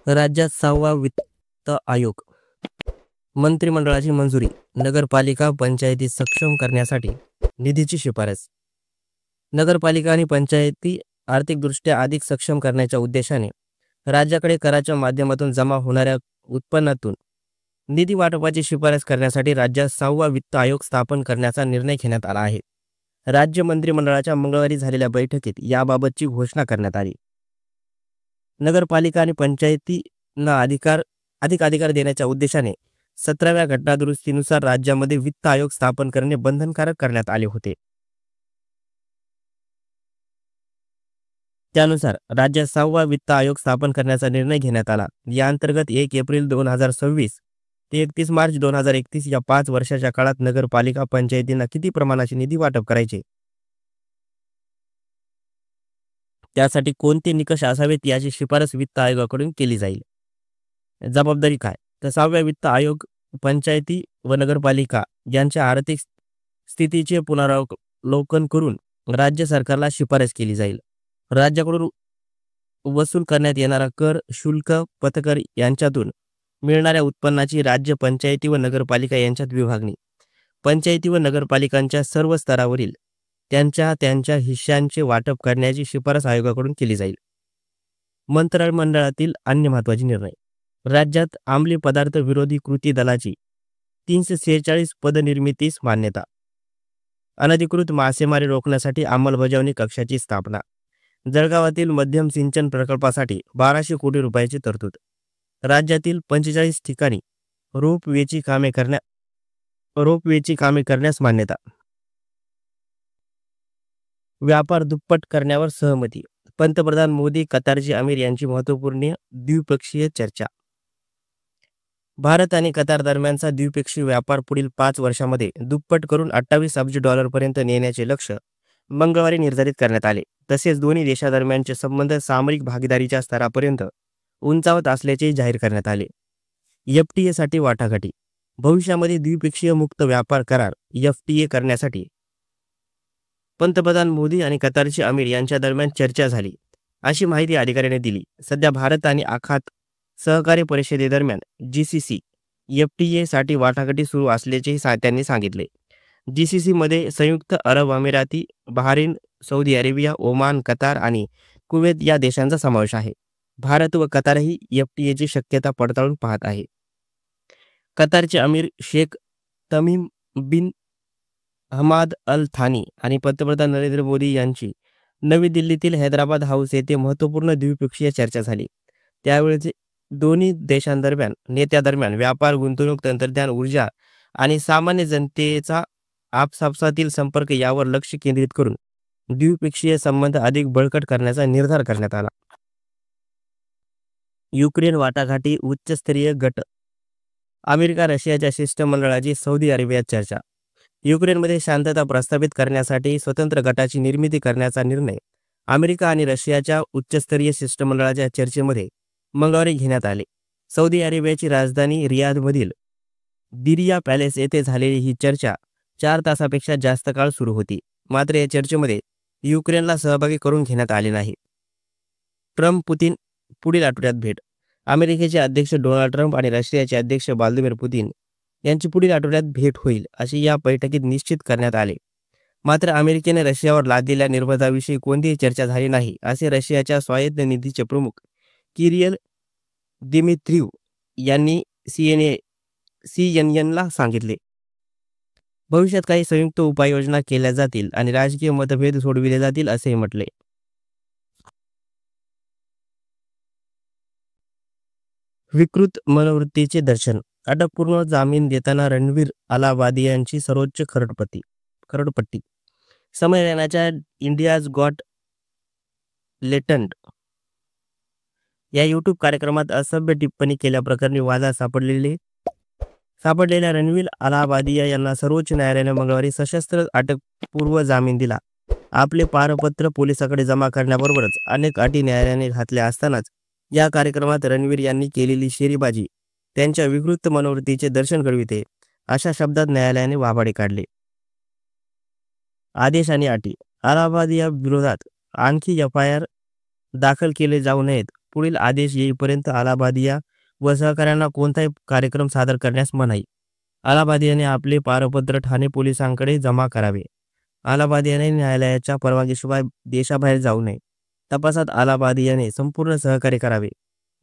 राज्यात 6वा वित्त आयोग. मंत्रिमंडळाची मंजुरी. नगरपालिका पंचायती सक्षम करण्यासाठी निधीची शिफारस. नगरपालिका आणि पंचायती आर्थिकदृष्ट्या अधिक सक्षम करण्याच्या उद्देशाने राज्याकडे कराच्या माध्यमातून जमा होणाऱ्या उत्पन्नातून निधी वाटपाची शिफारस करण्यासाठी राज्यात 6वा वित्त आयोग स्थापन करण्याचा निर्णय घेण्यात आला आहे. राज्य मंत्रिमंडळाच्या मंगळवारी झालेल्या बैठकीत याबाबतची घोषणा करण्यात आली. नगरपालिका आणि पंचायतींना अधिक अधिकार देण्याच्या उद्देशाने 17व्या घटनादुरुस्तीनुसार राज्यामध्ये वित्त आयोग स्थापन करणे बंधनकारक करण्यात आले होते. त्यानुसार राज्यात 6वा वित्त आयोग स्थापन करण्याचा निर्णय घेण्यात आला. या अंतर्गत 1 एप्रिल 2026 ते 31 मार्च 2031 या 5 वर्षाच्या काळात नगरपालिका पंचायतींना किती प्रमाणाचे निधी वाटप करायचे, त्यासाठी कोणते निकष असावेत याची शिफारस वित्त आयोगाकडून केली जाईल. जबाबदारी काय? तर 6व्या वित्त आयोग पंचायती व नगरपालिका यांच्या आर्थिक स्थितीचे पुनरावलोकन करून राज्य सरकारला शिफारस केली जाईल. राज्याकडून वसूल करण्यात येणारा कर, शुल्क, पथकर यांच्यातून मिळणाऱ्या उत्पन्नाची राज्य, पंचायती व नगरपालिका यांच्यात विभागणी. पंचायती व नगरपालिकांच्या सर्व स्तरावरील त्यांच्या हिश्श्यांचे वाटप करण्याची शिफारस आयोगाकडून केली जाईल. मंत्रिमंडळातील अन्य महत्त्वाचे निर्णय. राज्यात अंमली पदार्थ विरोधी कृती दलाची 346 पदनिर्मितीस मान्यता. अनधिकृत मासेमारी रोखण्यासाठी अंमलबजावणी कक्षाची स्थापना. जळगावातील मध्यम सिंचन प्रकल्पासाठी 1200 कोटी रुपयाची तरतूद. राज्यातील 45 ठिकाणी रोपवेची कामे करण्यास मान्यता. व्यापार दुप्पट करण्यावर सहमती. पंतप्रधान मोदी, कतारचे अमीर यांची महत्त्वपूर्ण द्विपक्षीय चर्चा. भारत आणि कतार दरम्यानचा द्विपक्षीय व्यापार पुढील 5 वर्षांमध्ये दुप्पट करून 28 अब्ज डॉलरपर्यंत नेण्याचे लक्ष्य मंगळवारी निर्धारित करण्यात आले. तसेच दोन्ही देशांदरम्यानचे संबंध सामरिक भागीदारीच्या स्तरापर्यंत उंचावत असल्याचे जाहीर करण्यात आले. FTA साठी वाटाघाटी. भविष्यामध्ये द्विपक्षीय मुक्त व्यापार करार FTA करण्यासाठी पंतप्रधान मोदी आणि कतारचे अमीर यांच्या दरम्यान चर्चा झाली, अशी माहिती अधिकाऱ्याने दिली. सध्या भारत आणि आखात सहकार्य परिषदेदरम्यान GCC FTA साठी वाटाघाटी सुरू असल्याचेही त्यांनी सांगितले. GCC मध्ये संयुक्त अरब अमिराती, Bahrain, Saudi Arabia, Oman, Qatar आणि कुवेत या देशांचा समावेश आहे. भारत व कतारही FTA ची शक्यता पडताळून पाहत आहे. कतारचे अमीर शेख तमीम बिन हमाद अल थानी आणि पंतप्रधान नरेंद्र मोदी यांची नवी दिल्लीतील हैदराबाद हाऊस येथे महत्त्वपूर्ण द्विपक्षीय चर्चा झाली. त्यावेळी दोन्ही देशांदरम्यान नेत्यादरम्यान व्यापार, गुंतवणूक, तंत्रज्ञान, ऊर्जा आणि सामान्य जनतेचा आपसापसातील संपर्क यावर लक्ष केंद्रित करून द्विपक्षीय संबंध अधिक बळकट करण्याचा निर्धार करण्यात आला. युक्रेन वाटाघाटी उच्चस्तरीय गट. अमेरिका रशियाच्या शिष्टमंडळाची सौदी अरेबियात चर्चा. युक्रेनमध्ये शांतता प्रस्थापित करण्यासाठी स्वतंत्र गटाची निर्मिती करण्याचा निर्णय अमेरिका आणि रशियाच्या उच्चस्तरीय शिष्टमंडळाच्या चर्चेमध्ये मंगळवारी घेण्यात आले. सौदी अरेबियाची राजधानी रियाधमधील दिरिया पॅलेस येथे झालेली ही चर्चा 4 तासापेक्षा जास्त काळ सुरू होती. मात्र या चर्चेमध्ये युक्रेनला सहभागी करून घेण्यात आले नाही. ट्रम्प-पुतीन पुढील आठवड्यात भेट. अमेरिकेचे अध्यक्ष डोनाल्ड ट्रम्प आणि रशियाचे अध्यक्ष व्लादिमीर पुतीन यांची पुढील आठवड्यात भेट होईल, असे या बैठकीत निश्चित करण्यात आले. मात्र अमेरिकेने रशियावर लादलेल्या निर्बंधाविषयी कोणतीही चर्चा झाली नाही, असे रशियाच्या स्वायत्त निधीचे प्रमुख किरिल दिमित्रिव यांनी CNN ला सांगितले. भविष्यात काही संयुक्त उपाययोजना केल्या जातील आणि राजकीय मतभेद सोडविले जातील, असेही म्हटले. विकृत मनोवृत्तीचे दर्शन. अटकपूर्व जामीन देताना रणवीर अलाहाबादियांची सर्वोच्च खरडपट्टी. संमेलनाच्या इंडियाज गॉट टॅलेंट या YouTube कार्यक्रमात असभ्य टिप्पणी केल्याप्रकरणी वादात सापडलेल्या रणवीर अलाहाबादिया यांना सर्वोच्च न्यायालयाने मंगळवारी सशस्त्र अटकपूर्व जामीन दिला. आपले पारपत्र पोलिसांकडे जमा करण्याबरोबरच अनेक अटी न्यायालयाने घातल्या असतानाच या कार्यक्रमात रणवीर यांनी केलेली शेरेबाजी त्यांच्या विकृत मनोवृत्तीचे दर्शन घडविते, अशा शब्दात न्यायालयाने वाभाडे काढले. आदेश आणि अटी. अलाहाबादिया विरोधात आणखी FIR दाखल केले जाऊ नयेत पुढील आदेश येईपर्यंत अलाहाबादिया व सहकाऱ्यांना कोणताही कार्यक्रम सादर करण्यास मनाई. अलाहाबादियाने आपले पारपत्र ठाणे पोलिसांकडे जमा करावे. अलाहाबादियाने न्यायालयाच्या परवानगीशिवाय देशाबाहेर जाऊ नये. तपासात अलाहाबादियाने संपूर्ण सहकार्य करावे.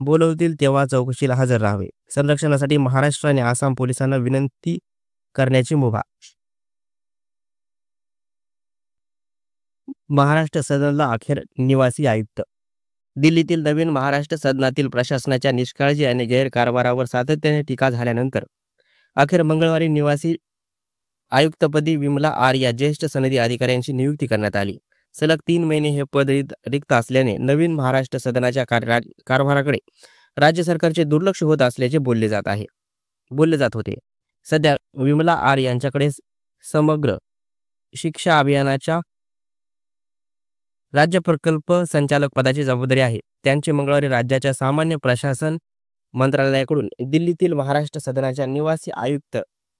बोलवतील तेव्हा चौकशीला हजर राहावे. संरक्षणासाठी महाराष्ट्र आणि आसाम पोलिसांना विनंती करण्याची मुभा. महाराष्ट्र सदनला अखेर निवासी आयुक्त. दिल्लीतील नवीन महाराष्ट्र सदनातील प्रशासनाच्या निष्काळजी आणि गैरकारभारावर सातत्याने टीका झाल्यानंतर अखेर मंगळवारी निवासी आयुक्तपदी विमला आर या ज्येष्ठ सनदी अधिकाऱ्यांची नियुक्ती करण्यात आली. सलग 3 महिने हे पद रिक्त असल्याने नवीन महाराष्ट्र सदनाच्या कारभाराकडे राज्य सरकारचे दुर्लक्ष होत असल्याचे बोलले जात होते. सध्या विमला आर यांच्याकडे समग्र शिक्षा अभियानाच्या राज्य प्रकल्प संचालक पदाची जबाबदारी आहे. त्यांची मंगळवारी राज्याच्या सामान्य प्रशासन मंत्रालयाकडून दिल्लीतील महाराष्ट्र सदनाच्या निवासी आयुक्त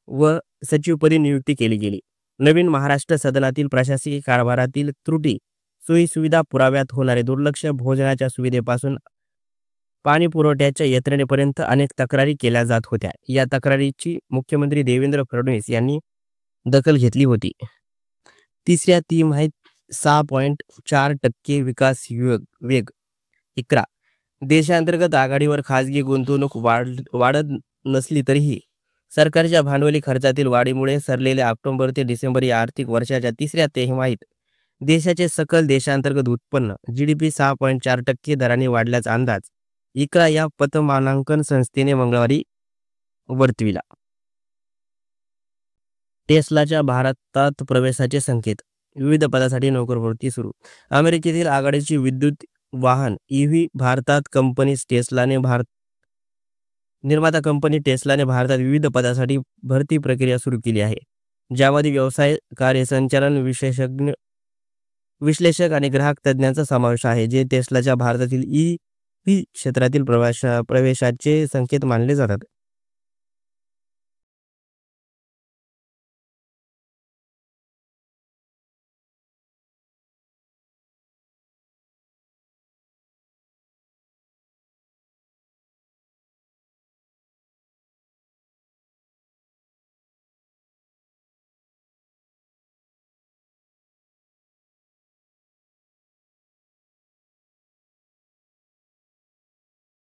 व सचिवपदी नियुक्ती केली गेली. नवीन महाराष्ट्र सदनातील प्रशासकीय कारभारातील त्रुटी, सोयीसुविधा पुराव्यात होणारे दुर्लक्ष, भोजनाच्या सुविधेपासून पाणी पुरवठ्याच्या यंत्रणेपर्यंत अनेक तक्रारी केल्या जात होत्या. या तक्रारीची मुख्यमंत्री देवेंद्र फडणवीस यांनी दखल घेतली होती. तिसऱ्या तिमाहीत 6.4% विकास वेग. इकरा. देशांतर्गत आघाडीवर खासगी गुंतवणूक वाढत नसली तरीही सरकारच्या भांडवली खर्चातील वाढीमुळे सरलेल्या ऑक्टोबर ते डिसेंबर या आर्थिक वर्षाच्या तिसऱ्या तिमाहीत देशाचे सकल देशांतर्गत उत्पन्न GDP 6.4% दराने वाढल्याचा अंदाज इकरा या पतमानांकन संस्थेने मंगळवारी वर्तविला. टेस्लाच्या भारतात प्रवेशाचे संकेत. विविध पदासाठी नोकरभरती सुरू. अमेरिकेतील आघाडीची विद्युत वाहन EV निर्माता कंपनी टेस्लाने भारतात विविध पदासाठी भरती प्रक्रिया सुरू केली आहे. ज्यामध्ये व्यवसाय, कार्यसंचालन, विश्लेषक आणि ग्राहक तज्ज्ञांचा समावेश आहे, जे टेस्लाच्या भारतातील EV क्षेत्रातील प्रवेशाचे संकेत मानले जातात.